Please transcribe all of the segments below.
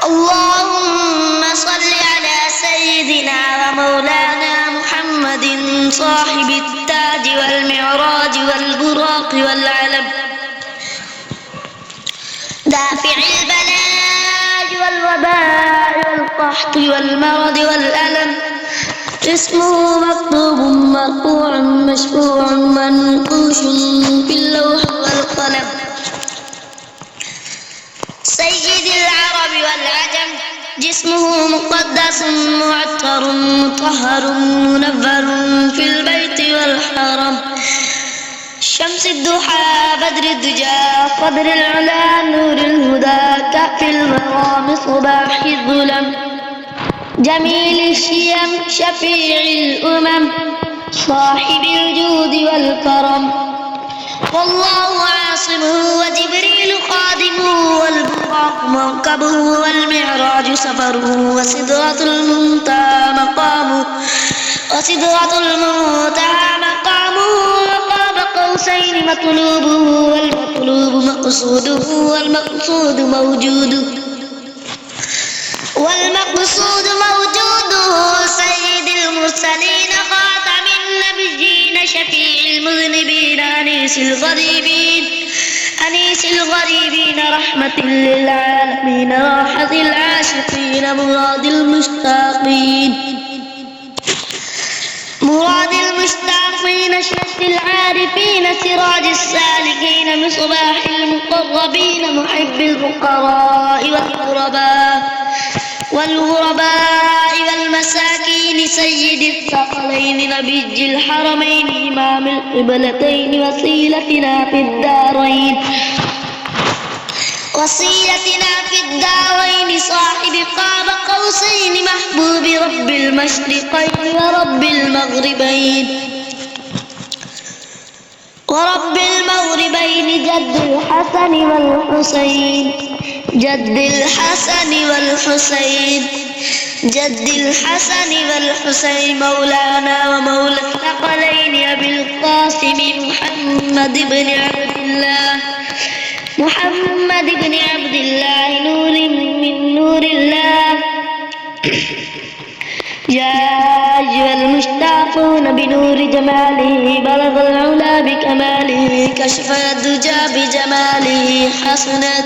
اللهم صل على سيدنا ومولانا محمد صاحب التاج والمعراج والبراق والعلم دافع البلاء والوباء والقحط والمرض والألم اسمه مكتوب مرفوع مشفوع منقوش في اللوح والقلم سيد العرب والعجم جسمه مقدس معطر مطهر منور في البيت والحرم شمس الضحى بدر الدجى قدر العلا نور الهدى كأف المرام صباح الظلم جميل الشيم شفيع الأمم صاحب الجود والكرم والله عاصمه وجبريل خادمه والبراق مركبه والمعراج سفره وسدرة المنتهى مقامه وقاب قوسين مطلوبه والمطلوب مقصوده والمقصود موجوده سيد المرسلين خاتم النبيين شفيع المذنبين أنيس الغريبين رحمة للعالمين راحة العاشقين مراد المشتاقين شمس العارفين سراج السالكين مصباح المقربين محب الفقراء والغرباء والمساكين سيد الثقلين نبي الحرمين إمام القبلتين وصيلتنا في الدارين صاحب قاب قوسين محبوب رب المشرقين ورب المغربين جد الحسن والحسين مولانا ومولى الثقلين أبي القاسم محمد بن عبد الله نور من نور الله يا أيها المشتاقون بنور جماله بلغ العلا بكماله كشف الدجى بجماله حسنت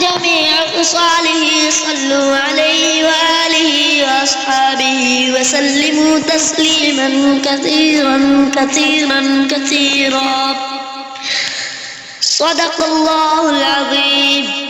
جميع خصاله صلوا عليه وآله وأصحابه وسلموا تسليما كثيرا صدق الله العظيم.